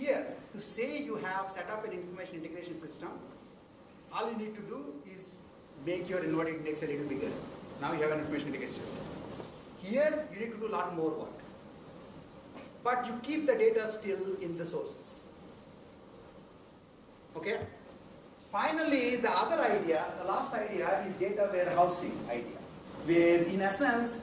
here, to say you have set up an information integration system, all you need to do is make your inverted index a little bigger. Now you have an information integration system. Here, you need to do a lot more work. But you keep the data still in the sources. Okay? Finally, the other idea, the last idea is data warehousing idea, where in essence,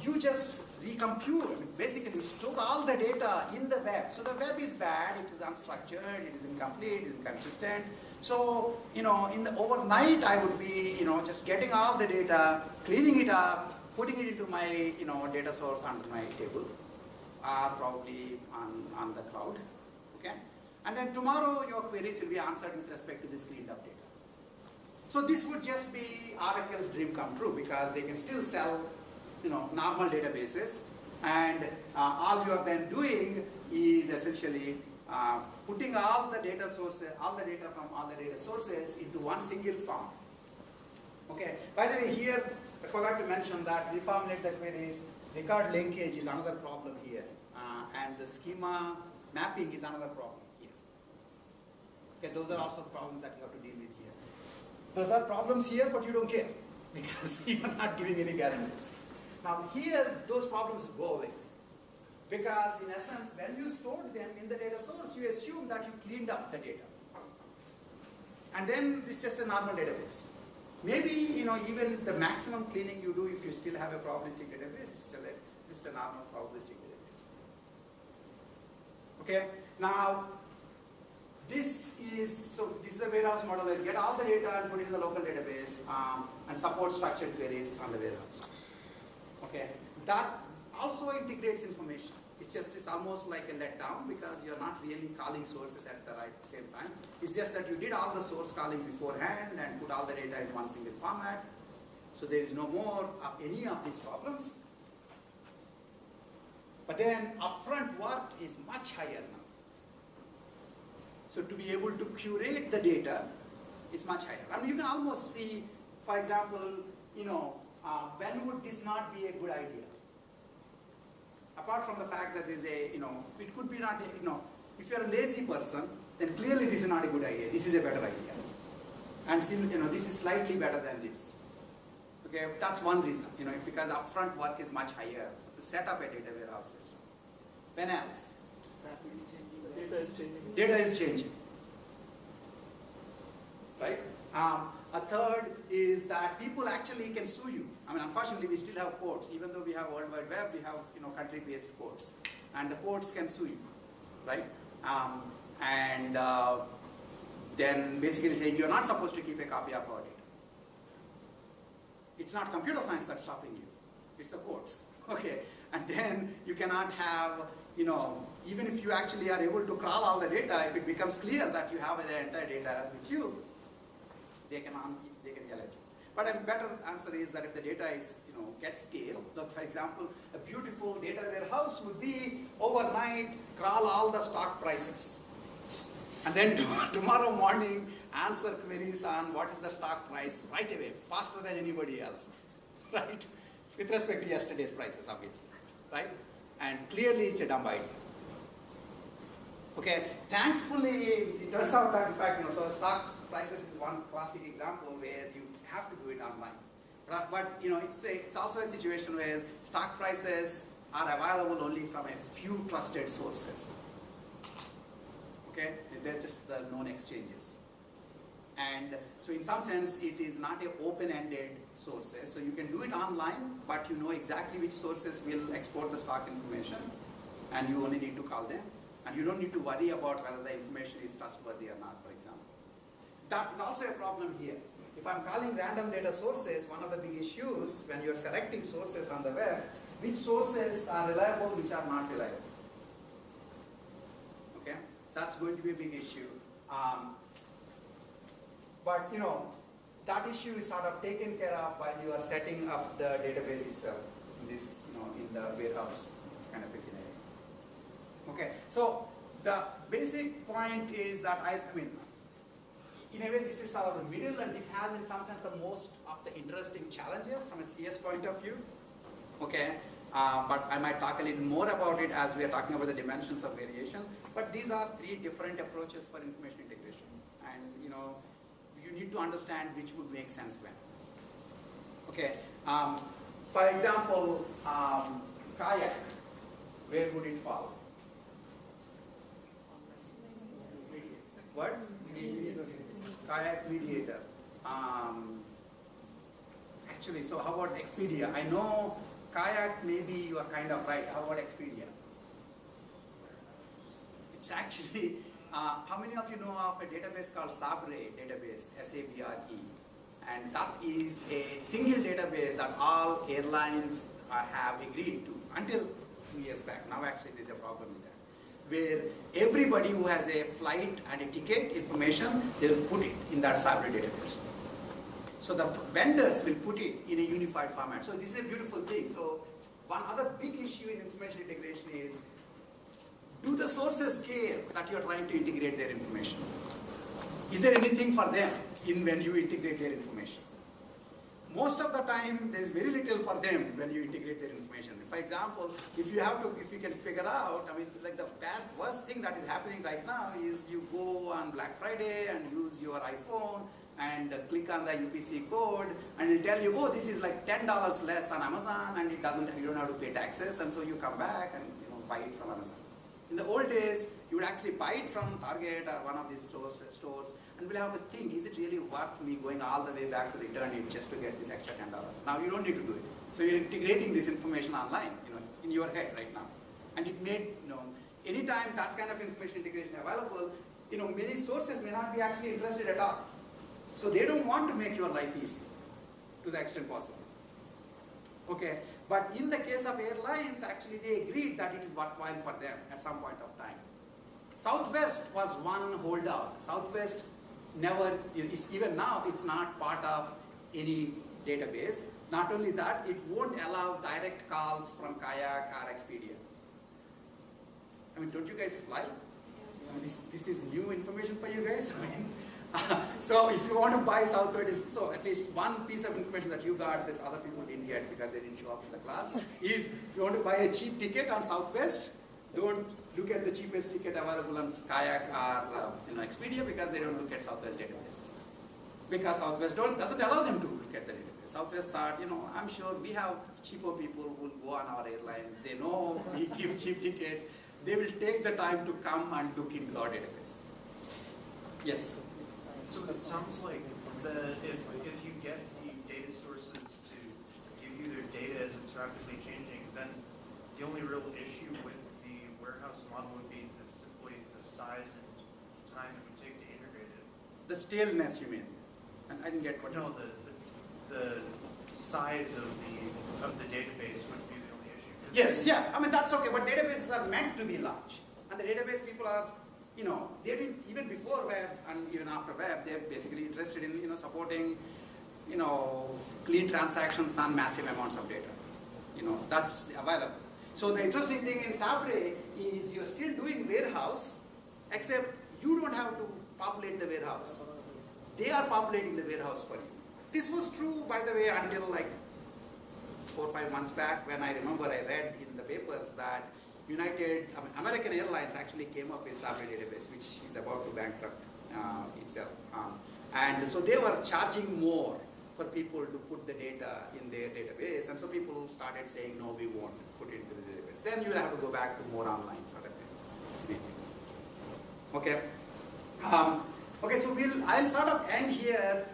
you just recompute, basically store all the data in the web. So the web is bad, it is unstructured, it is incomplete, it is inconsistent. So, in the overnight, I would be, just getting all the data, cleaning it up, putting it into my, data source under my table, or probably on the cloud, okay? And then tomorrow, your queries will be answered with respect to this cleaned up data. So this would just be Oracle's dream come true, because they can still sell, normal databases, and all you are then doing is essentially putting all the data sources, all the data from all the data sources into one single form. Okay. By the way, here I forgot to mention that reformulate the queries, record linkage is another problem here, and the schema mapping is another problem here. Okay, those are also problems that you have to deal with here. Those are problems here, but you don't care because you are not giving any guarantees. Now here, those problems go away. Because in essence, when you stored them in the data source, you assume that you cleaned up the data. And then it's just a normal database. Maybe, even the maximum cleaning you do if you still have a probabilistic database, it's still just a normal probabilistic database. Okay? Now, this is the warehouse model where you get all the data and put it in the local database and support structured queries on the warehouse. Okay? That also integrates information. It's almost like a letdown because you're not really calling sources at the same time. It's just that you did all the source calling beforehand and put all the data in one single format. So there is no more of any of these problems. But then upfront work is much higher now. So to be able to curate the data, it's much higher. I mean, you can almost see, for example, when would this not be a good idea? Apart from the fact that there's it could be not, if you're a lazy person, then clearly this is not a good idea. This is a better idea. And still, this is slightly better than this. Okay, that's one reason, because upfront work is much higher to set up a data warehouse system. When else? Data is changing. Data is changing. Right? A third is that people actually can sue you. I mean, unfortunately, we still have courts. Even though we have World Wide Web, we have country-based courts, and the courts can sue you, right? Then basically saying you're not supposed to keep a copy of our data. It's not computer science that's stopping you; it's the courts. Okay, and then you cannot have, even if you actually are able to crawl all the data, if it becomes clear that you have the entire data with you, they can yell at you. But a better answer is that if the data is, gets scale, like for example, a beautiful data warehouse would be overnight crawl all the stock prices. And then tomorrow morning answer queries on what is the stock price right away, faster than anybody else, right? With respect to yesterday's prices, obviously, right? And clearly it's a dumb idea. Okay, thankfully it turns out that in fact, so stock prices is one classic example where you have to do it online. But it's also a situation where stock prices are available only from a few trusted sources. Okay, they're just the known exchanges. And so in some sense, it is not an open-ended sources. So you can do it online, but you know exactly which sources will export the stock information, and you only need to call them. And you don't need to worry about whether the information is trustworthy or not, for example. That is also a problem here. If I'm calling random data sources, one of the big issues when you're selecting sources on the web, which sources are reliable, which are not reliable. Okay, that's going to be a big issue. But that issue is sort of taken care of while you are setting up the database itself in this, in the warehouse kind of a scenario. Okay, so the basic point is that in a way this is sort of the middle, and this has in some sense the most of the interesting challenges from a CS point of view. Okay, but I might talk a little more about it as we are talking about the dimensions of variation. But these are three different approaches for information integration. And you need to understand which would make sense when. Okay. For example, kayak, where would it fall? What? Kayak mediator. Actually, so how about Expedia? I know kayak, maybe you are kind of right. How about Expedia? It's actually, how many of you know of a database called Sabre database, S-A-B-R-E? And that is a single database that all airlines have agreed to until 2 years back. Now actually there's a problem with that, where everybody who has a flight and a ticket information, they will put it in that Sabre database. So the vendors will put it in a unified format. So this is a beautiful thing. So one other big issue in information integration is, do the sources care that you're trying to integrate their information? Is there anything for them when you integrate their information? Most of the time, there is very little for them when you integrate their information. For example, if you can figure out, like the worst thing that is happening right now is you go on Black Friday and use your iPhone and click on the UPC code, and it'll tell you, oh, this is like $10 less on Amazon, and you don't have to pay taxes, and so you come back and buy it from Amazon. In the old days, you would actually buy it from Target or one of these stores, and we'll have to think, is it really worth me going all the way back to the internet just to get this extra $10? Now you don't need to do it. So you're integrating this information online, in your head right now. And it made, anytime that kind of information integration available, many sources may not be actually interested at all. So they don't want to make your life easy to the extent possible. Okay, but in the case of airlines, actually they agreed that it is worthwhile for them at some point of time. Southwest was one holdout. Southwest never, even now, it's not part of any database. Not only that, it won't allow direct calls from Kayak or Expedia. Don't you guys fly? This is new information for you guys. So if you want to buy Southwest, so at least one piece of information that you got, this other people didn't get because they didn't show up in the class, is if you want to buy a cheap ticket on Southwest, don't look at the cheapest ticket available on Kayak or Expedia, because they don't look at Southwest database. Because Southwest doesn't allow them to look at the database. Southwest thought, I'm sure we have cheaper people who will go on our airline. They know we give cheap tickets. They will take the time to come and look into our database. Yes? So it sounds like if you get the data sources to give you their data as it's rapidly changing, then the only real issue with the warehouse model would be simply the size and time it would take to integrate it. The staleness, you mean? And I didn't get what you said. The size of the database would be the only issue. Yes, yeah. That's okay, but databases are meant to be large. And the database people are, they didn't, even before web and even after web, they're basically interested in, supporting, clean transactions on massive amounts of data. That's available. So the interesting thing in Sabre is you're still doing warehouse, except you don't have to populate the warehouse. They are populating the warehouse for you. This was true, by the way, until like 4 or 5 months back, when I remember I read in the papers that American Airlines actually came up with Sabre database, which is about to bankrupt itself. And so they were charging more for people to put the data in their database, and so people started saying, no, we won't put it into the database. Then you'll have to go back to more online sort of thing. Okay. Okay, so I'll sort of end here.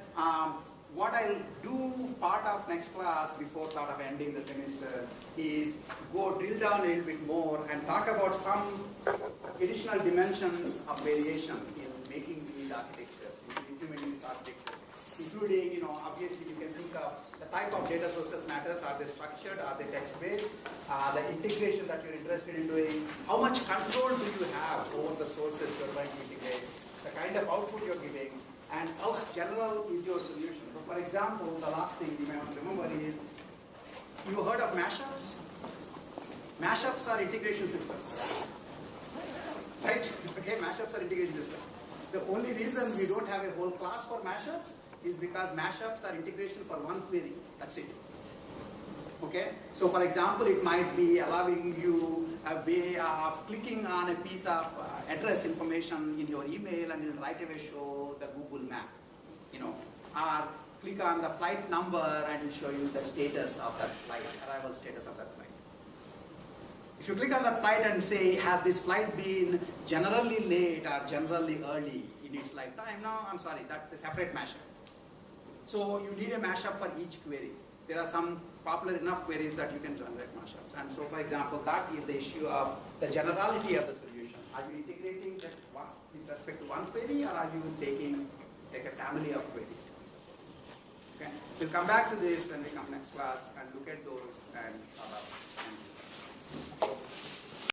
What I'll do part of next class before sort of ending the semester is drill down a little bit more and talk about some additional dimensions of variation in making these architectures, in implementing these architectures, including, obviously you can think of the type of data sources matters. Are they structured? Are they text-based? The integration that you're interested in doing. How much control do you have over the sources you're trying to integrate? The kind of output you're giving, and how general is your solution. So for example, the last thing you may want to remember is, you heard of mashups? Mashups are integration systems. Right? Okay, mashups are integration systems. The only reason we don't have a whole class for mashups is because mashups are integration for one query. That's it. Okay, so for example, it might be allowing you a way of clicking on a piece of address information in your email and it'll right away show the Google map, or click on the flight number and it'll show you the status of that flight, arrival status of that flight. If you click on that flight and say, has this flight been generally late or generally early in its lifetime? No, I'm sorry, that's a separate mashup. So you need a mashup for each query. There are some popular enough queries that you can generate mashups. And so, for example, that is the issue of the generality of the solution. Are you integrating just one with respect to one query, or are you taking like a family of queries? Okay. We'll come back to this when we come next class and look at those and